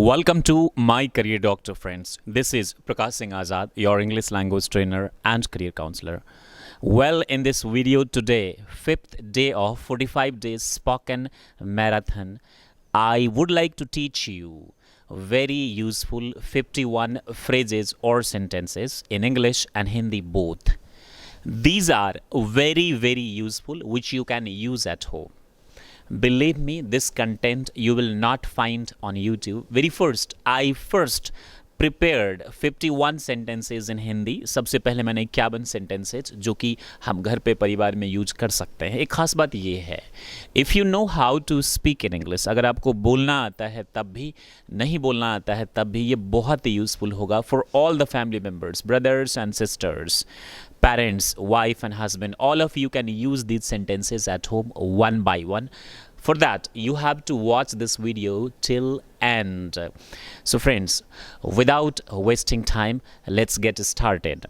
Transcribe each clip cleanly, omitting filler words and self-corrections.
Welcome to My Career Doctor, friends. This is Prakash Singh Azad, your English language trainer and career counselor. Well, in this video today, fifth day of 45 days spoken marathon, I would like to teach you very useful 51 phrases or sentences in English and Hindi both. These are very useful, which you can use at home. Believe me, this content you will not find on YouTube. I first prepared 51 sentences in Hindi. सबसे पहले मैंने 51 sentences जो कि हम घर पे परिवार में यूज कर सकते हैं. एक खास बात ये है, if you know how to speak in English, अगर आपको बोलना आता है तब भी, नहीं बोलना आता है तब भी, ये बहुत ही यूजफुल होगा for all the family members, brothers and sisters, parents, wife and husband. All of you can use these sentences at home one by one. For that, you have to watch this video till end. So friends, without wasting time, let's get started.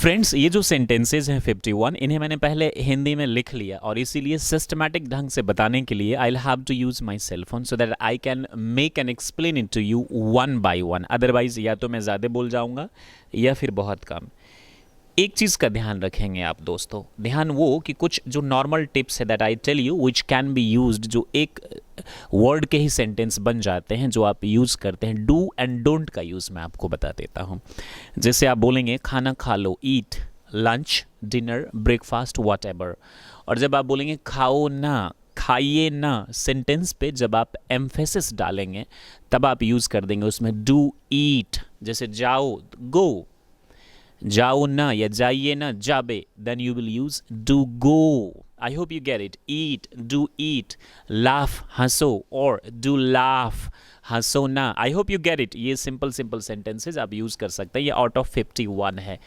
Friends, ये जो sentences हैं 51, इन्हें मैंने पहले हिंदी में लिख लिया और इसीलिए सिस्टमैटिक ढंग से बताने के लिए I have to use my cell phone so that I can make and explain it to you one by one. Otherwise या तो मैं ज़्यादा बोल जाऊँगा या फिर बहुत कम. एक चीज़ का ध्यान रखेंगे आप दोस्तों, ध्यान वो कि कुछ जो नॉर्मल टिप्स है that I tell you which can be used, जो एक वर्ड के ही सेंटेंस बन जाते हैं, जो आप यूज़ करते हैं. डू एंड डोंट का यूज़ मैं आपको बता देता हूँ. जैसे आप बोलेंगे खाना खा लो, ईट, लंच, डिनर, ब्रेकफास्ट, व्हाटएवर. और जब आप बोलेंगे खाओ ना, खाइए ना, सेंटेंस पे जब आप एम्फेसिस डालेंगे तब आप यूज़ कर देंगे उसमें डू, ईट. जैसे जाओ, गो, जाओ ना या जाइए ना, जाबे, then you will use do go. I hope you get it. Eat, do eat. Laugh, हंसो, और डू लाफ, हंसो ना. I hope you get it. ये सिंपल सेंटेंसेज आप यूज कर सकते हैं. ये आउट ऑफ 51 है.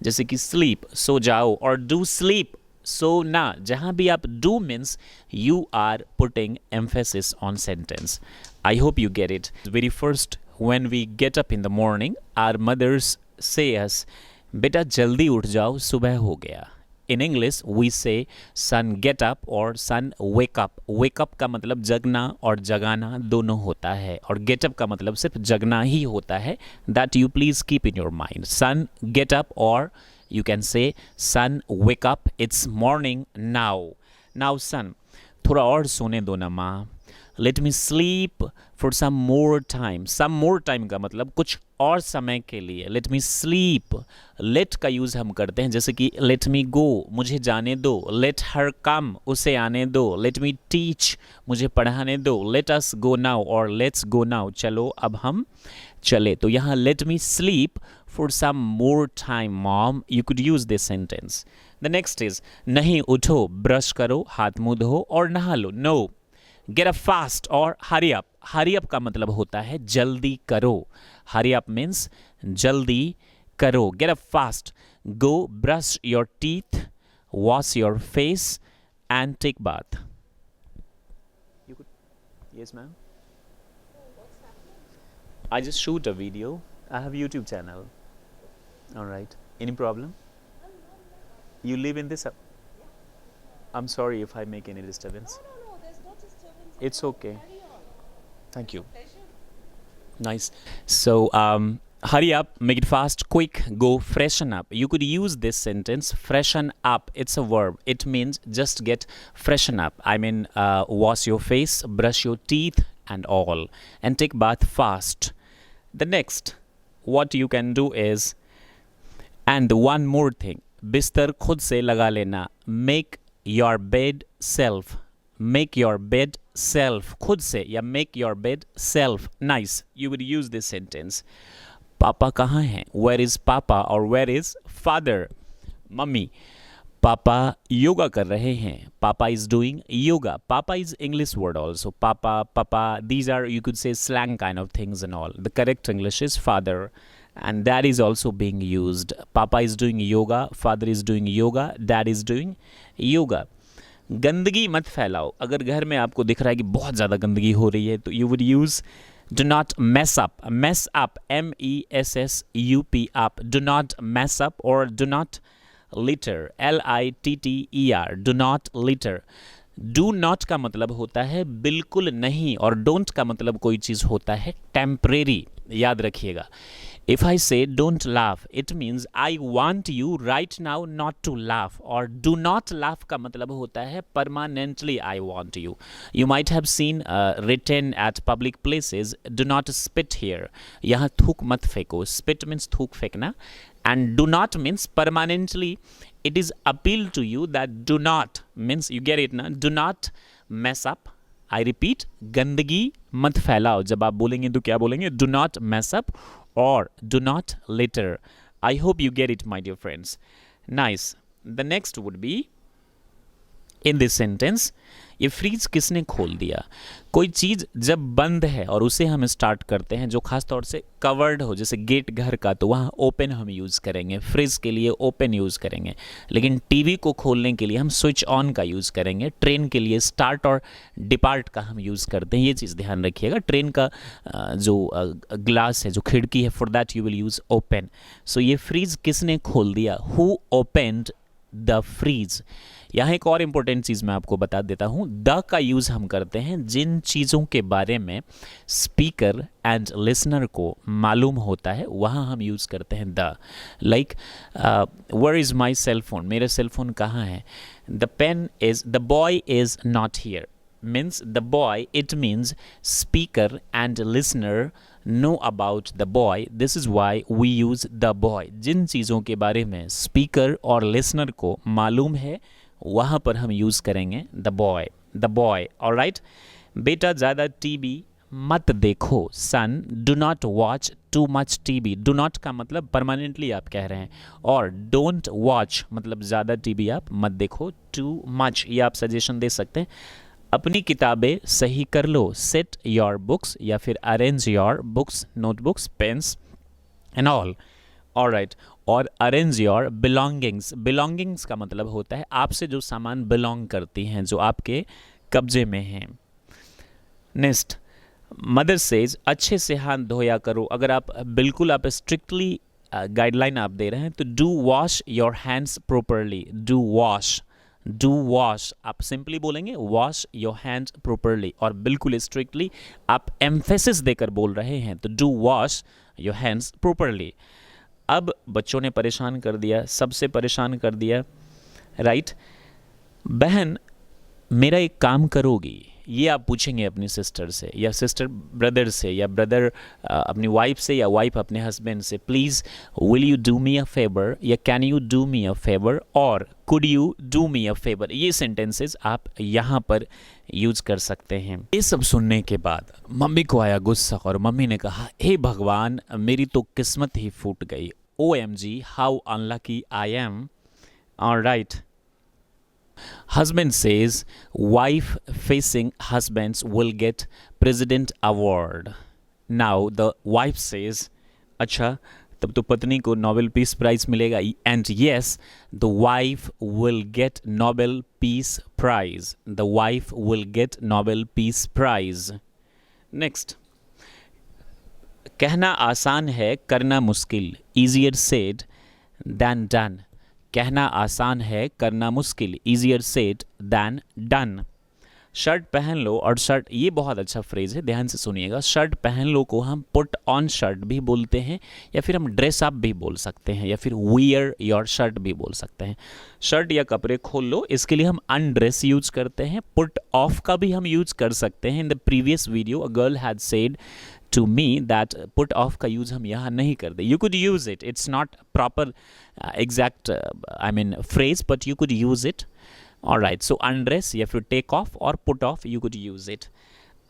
जैसे कि स्लीप, सो जाओ, और डू स्लीप, सो ना. जहां भी आप do means you are putting emphasis on sentence. I hope you get it. Very first, when we get up in the morning, our mothers say us, बेटा जल्दी उठ जाओ, सुबह हो गया. इन इंग्लिश वी से सन गेट अप और सन wake up. Wake up का मतलब जगना और जगाना दोनों होता है, और गेट अप का मतलब सिर्फ जगना ही होता है. That you please keep in your mind. Son get up और you can say son wake up. It's morning now. Now son, थोड़ा और सोने दो ना माँ. Let me sleep for some more time. Some more time का मतलब कुछ और समय के लिए. Let me sleep. लेट का यूज़ हम करते हैं, जैसे कि लेट मी गो, मुझे जाने दो. लेट हर कम, उसे आने दो. लेट मी टीच, मुझे पढ़ाने दो. लेट अस गो नाउ और लेट्स गो नाउ, चलो अब हम चले. तो यहाँ let me sleep for some more time mom, you could use this sentence. The next is नहीं उठो, ब्रश करो, हाथ मुंह धो और नहा लो. नो. गेट अप फास्ट और हरी अप. हरी अप का मतलब होता है जल्दी करो. हरी अप मीन्स जल्दी करो. Get up fast. Go brush your teeth, wash your face and take bath. Yes, ma'am. I just shoot a video. I have YouTube channel. All right. Any problem? You live in this? I'm sorry if I make any disturbance. It's okay. Thank you. Nice. So, hurry up, make it fast, quick, go, freshen up. You could use this sentence, freshen up. It's a verb. It means just get freshen up. I mean, wash your face, brush your teeth and all. And take bath fast. The next, what you can do is, and one more thing, बिस्तर खुद से लगा लेना. Make your bed self. Make your bed self. खुद से, या make your bed self. Nice. You would use this sentence. पापा कहाँ हैं? Where is पापा? और where is father? मम्मी, पापा योगा कर रहे हैं. पापा is doing yoga. Papa is English word also. Papa, these are, you could say, slang kind of things and all. The correct English is father. And that is also being used. Papa is doing yoga. Father is doing yoga. Dad is doing yoga. गंदगी मत फैलाओ. अगर घर में आपको दिख रहा है कि बहुत ज़्यादा गंदगी हो रही है तो you would use do not mess up. Mess up, MESSUP, up. Do not mess up or do not litre, LITTER, do not litre. Do not का मतलब होता है बिल्कुल नहीं, और डोंट का मतलब कोई चीज़ होता है टेम्परेरी, याद रखिएगा। If I say don't laugh, it means I want you right now not to laugh. और do not laugh का मतलब होता है permanently I want you. You might have seen written at public places, do not spit here. यहाँ थूक मत फेंको, spit means थूक फेंकना, and do not means permanently. It is appeal to you that do not means, you get it ना, do not mess up. I repeat, गंदगी मत फैलाओ। जब आप बोलेंगे तो क्या बोलेंगे? Do not mess up or do not litter. I hope you get it, my dear friends. Nice. The next would be in this sentence, ये फ्रीज किसने खोल दिया? कोई चीज़ जब बंद है और उसे हम स्टार्ट करते हैं, जो खास तौर से कवर्ड हो, जैसे गेट घर का, तो वहाँ ओपन हम यूज़ करेंगे, फ्रिज के लिए ओपन यूज़ करेंगे। लेकिन टीवी को खोलने के लिए हम स्विच ऑन का यूज़ करेंगे। ट्रेन के लिए स्टार्ट और डिपार्ट का हम यूज़ करते हैं। ये चीज़ ध्यान रखिएगा। ट्रेन का जो ग्लास है, जो खिड़की है, for that you will use open. So ये फ्रीज किसने खोल दिया? Who opened the fridge. यहाँ एक और इम्पोर्टेंट चीज़ मैं आपको बता देता हूँ। द का यूज़ हम करते हैं जिन चीज़ों के बारे में स्पीकर एंड लिसनर को मालूम होता है, वहाँ हम यूज़ करते हैं the. Like where is my cell phone, मेरे सेल फोन कहाँ है? The pen is, the boy is not here means the boy, it means speaker and listener know about the boy. This is why we use the boy. जिन चीज़ों के बारे में speaker और listener को मालूम है, वहाँ पर हम यूज़ करेंगे the boy. The boy, alright? बेटा ज़्यादा टीवी मत देखो। Son, do not watch too much TV. Do not का मतलब परमानेंटली आप कह रहे हैं, और डोंट वॉच मतलब ज़्यादा टीवी आप मत देखो। टू मच ये आप सजेशन दे सकते हैं। अपनी किताबें सही कर लो। सेट योर बुक्स, या फिर arrange your books, notebooks, pens and all. Alright. और अरेंज योर बिलोंगिंग्स। बिलोंगिंग्स का मतलब होता है आपसे जो सामान बिलोंग करती हैं, जो आपके कब्जे में हैं। नेक्स्ट, मदर सेज अच्छे से हाथ धोया करो। अगर आप बिल्कुल आप स्ट्रिक्टली गाइडलाइन आप दे रहे हैं, तो do wash your hands properly. Do wash, do wash आप सिंपली बोलेंगे वॉश योर हैंड्स प्रॉपरली, और बिल्कुल स्ट्रिक्टली आप एम्फेसिस देकर बोल रहे हैं, तो do wash your hands properly. अब बच्चों ने परेशान कर दिया, सबसे परेशान कर दिया, राइट? बहन मेरा एक काम करोगी? ये आप पूछेंगे अपनी सिस्टर से, या सिस्टर ब्रदर से, या ब्रदर अपनी वाइफ से, या वाइफ अपने हस्बैंड से। Please will you do me a favour, या can you do me a favour, और could you do me a favour. ये सेंटेंसेस आप यहाँ पर यूज कर सकते हैं। ये सब सुनने के बाद मम्मी को आया गुस्सा, और मम्मी ने कहा हे भगवान, मेरी तो किस्मत ही फूट गई। OMG, how unlucky I am. Alright. Husband says wife facing husbands will get president award. Now the wife says अच्छा तब तो पत्नी को नोबेल पीस प्राइज मिलेगा। And yes, the wife will get Nobel Peace Prize. The wife will get Nobel Peace Prize. Next, कहना आसान है करना मुश्किल। Easier said than done. कहना आसान है करना मुश्किल। Easier said then done. Shirt पहन लो, और शर्ट ये बहुत अच्छा फ्रेज है, ध्यान से सुनिएगा। शर्ट पहन लो को हम पुट ऑन शर्ट भी बोलते हैं, या फिर हम ड्रेस अप भी बोल सकते हैं, या फिर वियर योर शर्ट भी बोल सकते हैं। शर्ट या कपड़े खोल लो, इसके लिए हम अनड्रेस यूज करते हैं। पुट ऑफ का भी हम यूज कर सकते हैं। In the previous video a girl had said to me that put off का यूज़ हम यहाँ नहीं करते। You could use it. It's not proper exact I mean phrase, but you could use it. Alright. So undress या फिर take off और put off you could use it.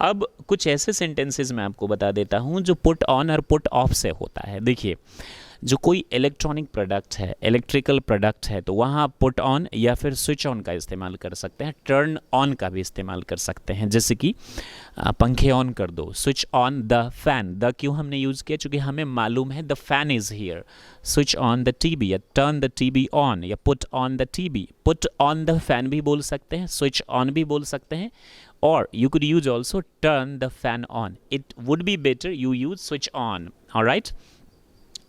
अब कुछ ऐसे sentences मैं आपको बता देता हूँ जो put on और put off से होता है। देखिए, जो कोई इलेक्ट्रॉनिक प्रोडक्ट है, इलेक्ट्रिकल प्रोडक्ट है, तो वहाँ पुट ऑन या फिर स्विच ऑन का इस्तेमाल कर सकते हैं। टर्न ऑन का भी इस्तेमाल कर सकते हैं, जैसे कि पंखे ऑन कर दो। Switch on the fan. The क्यों हमने यूज़ किया? क्योंकि हमें मालूम है the fan is here. Switch on the TV, या टर्न द टीवी ऑन, या put on the TV. Put on the fan भी बोल सकते हैं, स्विच ऑन भी बोल सकते हैं, और you could use also turn the fan on. It would be better you use switch on. All right.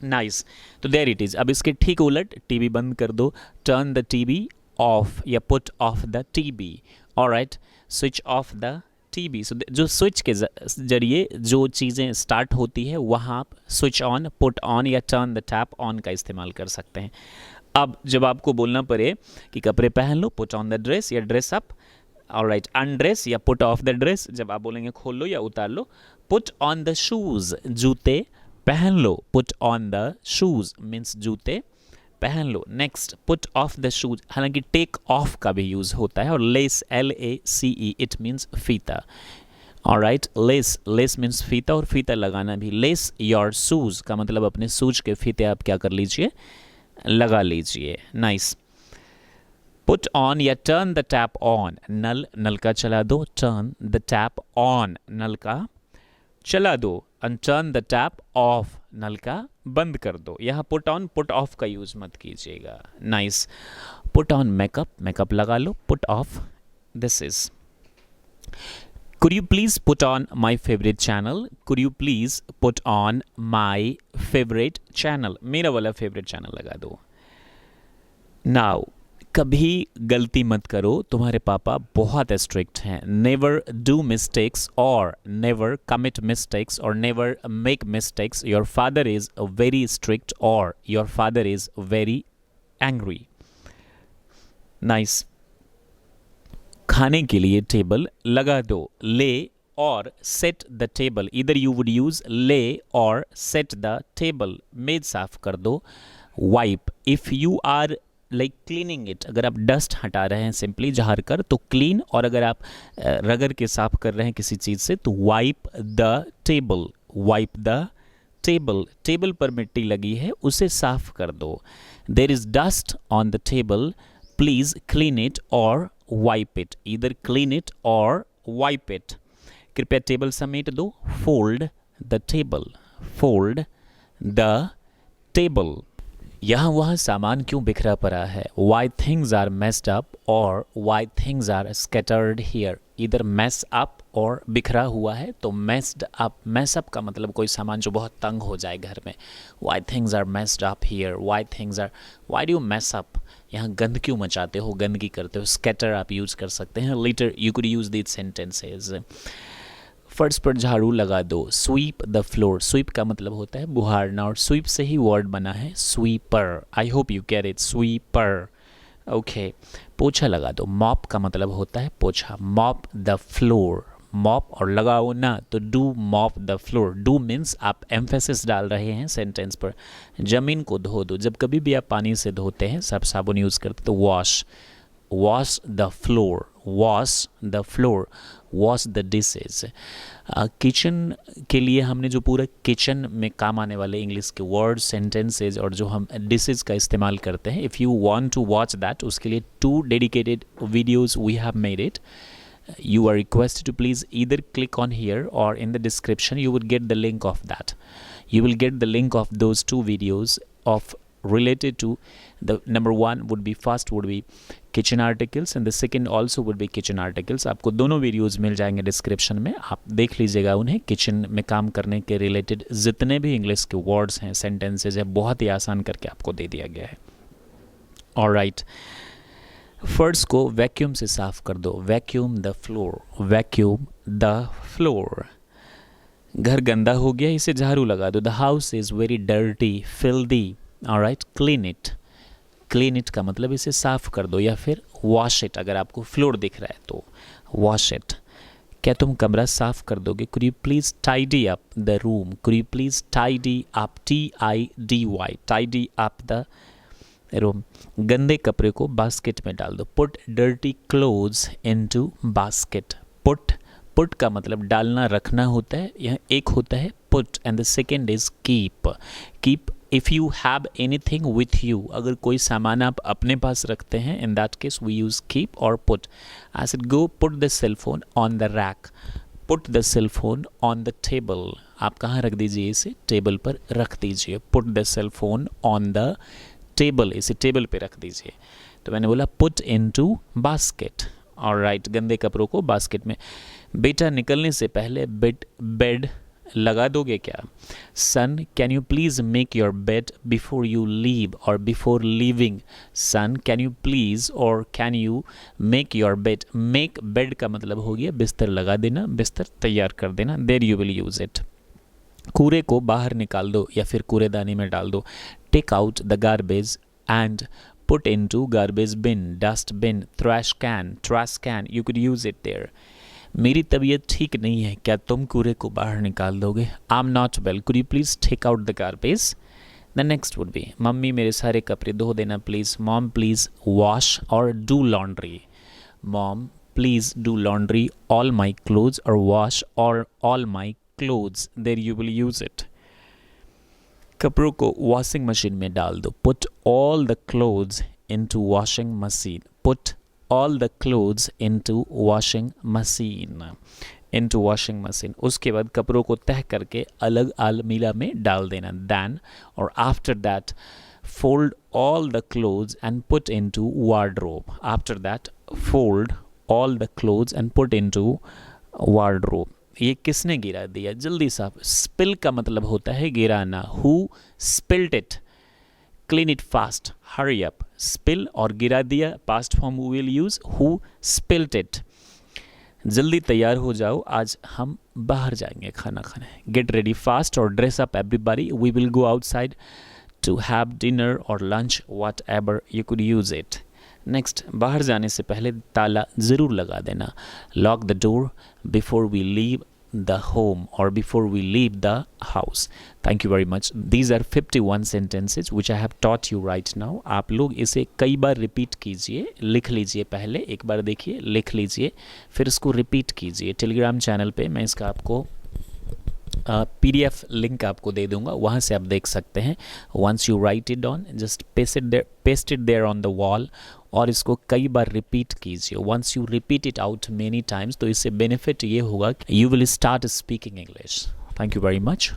Nice. तो देयर इट इज़। अब इसके ठीक उलट टीवी बंद कर दो, टर्न द टीवी ऑफ या put off the TV. Alright, switch off the TV. So जो स्विच के जरिए जो चीज़ें स्टार्ट होती है वहाँ आप स्विच ऑन, पुट ऑन या टर्न द टैप ऑन का इस्तेमाल कर सकते हैं। अब जब आपको बोलना पड़े कि कपड़े पहन लो, पुट ऑन द ड्रेस या ड्रेस अप। ऑलराइट, अनड्रेस या पुट ऑफ द ड्रेस, जब आप बोलेंगे खोल लो या उतार लो। पुट ऑन द शूज़, जूते पहन लो, put on the shoes means जूते पहन लो। Next, put off the shoes, हालांकि टेक ऑफ का भी यूज़ होता है। और लेस, LACE, इट मीन्स फीता। ऑलराइट, लेस, लेस मीन्स फीता और फीता लगाना भी। लेस योर शूज़ का मतलब अपने शूज के फीते आप क्या कर लीजिए, लगा लीजिए। नाइस। पुट ऑन या टर्न द टैप ऑन, नल, नल का चला दो, टर्न द टैप ऑन, नल का चला दो। And turn the tap off, नल का बंद कर दो। यहाँ पुट ऑन पुट ऑफ का यूज मत कीजिएगा। Nice. Put on makeup, makeup लगा लो, put off this is. Could you please put on my favourite channel, could you please put on my favourite channel, मेरा वाला फेवरेट चैनल लगा दो। Now, कभी गलती मत करो, तुम्हारे पापा बहुत स्ट्रिक्ट हैं। नेवर डू मिस्टेक्स और नेवर कमिट मिस्टेक्स और never make mistakes. Your father is very strict और your father is very angry. Nice. खाने के लिए टेबल लगा दो, ले और सेट द टेबल। इधर यू वुड यूज ले और सेट द टेबल, मेज साफ कर दो। Wipe, if you are like cleaning it, अगर आप डस्ट हटा रहे हैं सिंपली झाड़ कर तो क्लीन, और अगर आप रगड़ के साफ कर रहे हैं किसी चीज़ से तो wipe the table, wipe the table. Table पर मिट्टी लगी है उसे साफ कर दो। There is dust on the table, please clean it और वाइप इट। इधर क्लीन इट और वाइप इट। कृपया टेबल समेट दो, fold the table, fold the table. यहाँ वहाँ सामान क्यों बिखरा पड़ा है, why things are messed up और why things are scattered here. इधर मेस अप और बिखरा हुआ है तो मेस्ड अप, मेस अप का मतलब कोई सामान जो बहुत तंग हो जाए घर में। Why things are messed up here, why things are, why do you mess up, यहाँ गंद क्यों मचाते हो, गंदगी करते हो। स्कैटर आप यूज़ कर सकते हैं। Later you could use these sentences. फर्श पर झाड़ू लगा दो, स्वीप द फ्लोर। स्वीप का मतलब होता है बुहारना और स्वीप से ही वर्ड बना है sweeper. I hope you care it, sweeper. Okay, पोछा लगा दो। मॉप का मतलब होता है पोछा, मॉप द फ्लोर। मॉप और लगाओ ना तो do mop the floor. Do means आप एम्फेसिस डाल रहे हैं सेंटेंस पर। ज़मीन को धो दो, जब कभी भी आप पानी से धोते हैं, सब साबुन यूज़ करते तो wash, wash the floor, wash the floor, wash the dishes. Kitchen के लिए हमने जो पूरा किचन में काम आने वाले इंग्लिश के वर्ड, सेंटेंसेज और जो हम डिशेज का इस्तेमाल करते हैं, if you want to watch that, उसके लिए 2 dedicated videos we have made it. You are requested to please either click on here or in the description you will get the link of that. You will get the link of those 2 videos of related to the number 1 would be first would be kitchen articles and the second also would be kitchen articles. आपको दोनों videos मिल जाएंगे description में, आप देख लीजिएगा उन्हें. Kitchen में काम करने के रिलेटेड जितने भी इंग्लिश के वर्ड्स हैं, सेंटेंसेज है, बहुत ही आसान करके आपको दे दिया गया है. ऑलराइट, फर्श को वैक्यूम से साफ कर दो. Vacuum the floor, vacuum the floor. घर गंदा हो गया, इसे झाड़ू लगा दो. The house is very dirty, filthy. Alright, clean it. Clean it का मतलब इसे साफ कर दो या फिर वॉश इट. अगर आपको फ्लोर दिख रहा है तो वॉश इट. क्या तुम कमरा साफ कर दोगे? Could you please tidy up the room. Could you please tidy up, TIDY, tidy up the room. गंदे कपड़े को बास्केट में डाल दो. Put dirty clothes into basket. Put का मतलब डालना, रखना होता है. यह एक होता है put and the second is keep. Keep if you have anything with you, अगर कोई सामान आप अपने पास रखते हैं, in that case we use keep और put. I said go put the cell phone on the rack. Put the cell phone on the table. आप कहाँ रख दीजिए? इसे टेबल पर रख दीजिए. Put the cell phone on the table, इसे टेबल पे रख दीजिए. तो मैंने बोला पुट इनटू बास्केट. ऑलराइट, गंदे कपड़ों को बास्केट में. बेटा निकलने से पहले बेड लगा दोगे क्या? Son can you please make your bed before you leave और before leaving. Son can you please और can you make your bed. Make bed का मतलब हो गया बिस्तर लगा देना, बिस्तर तैयार कर देना। There you will use it. कूड़े को बाहर निकाल दो या फिर कूड़ेदानी में डाल दो। Take out the garbage and put into garbage bin, dust bin, trash can, you could use it there. मेरी तबीयत ठीक नहीं है, क्या तुम कूड़े को बाहर निकाल दोगे? I am not well, could you please take out the garbage. The next would be, mummy मेरे सारे कपड़े धो देना प्लीज़। मॉम प्लीज़ वॉश और do laundry. Mom please do laundry all my clothes और वॉश और all my clothes. There you will use it. कपड़ों को वॉशिंग मशीन में डाल दो। Put all the clothes into washing machine. Put all the clothes into washing machine। उसके बाद कपड़ों को तह करके अलग अलमीरा में डाल देना। then और after that fold all the clothes and put into wardrobe। after that fold all the clothes and put into wardrobe। ये किसने गिरा दिया? जल्दी सा। spill का मतलब होता है गिराना। who spilled it? clean it fast, hurry up। spill और गिरा दिया, past form we will use who spilled it। जल्दी तैयार हो जाओ, आज हम बाहर जाएंगे खाना खाने। get ready fast और dress up everybody, we will go outside to have dinner or lunch, whatever you could use it। Next, बाहर जाने से पहले ताला ज़रूर लगा देना। lock the door before we leave the home or before we leave the house। thank you very much। these are 51 sentences which I have taught you right now। आप लोग इसे कई बार रिपीट कीजिए, लिख लीजिए। पहले एक बार देखिए, लिख लीजिए, फिर इसको रिपीट कीजिए। टेलीग्राम चैनल पे मैं इसका आपको PDF लिंक आपको दे दूंगा, वहाँ से आप देख सकते हैं। once you write it on, just paste it there on the wall और इसको कई बार रिपीट कीजिए। once you repeat it out many times, तो इससे बेनिफिट ये होगा कि you will start speaking English। thank you very much।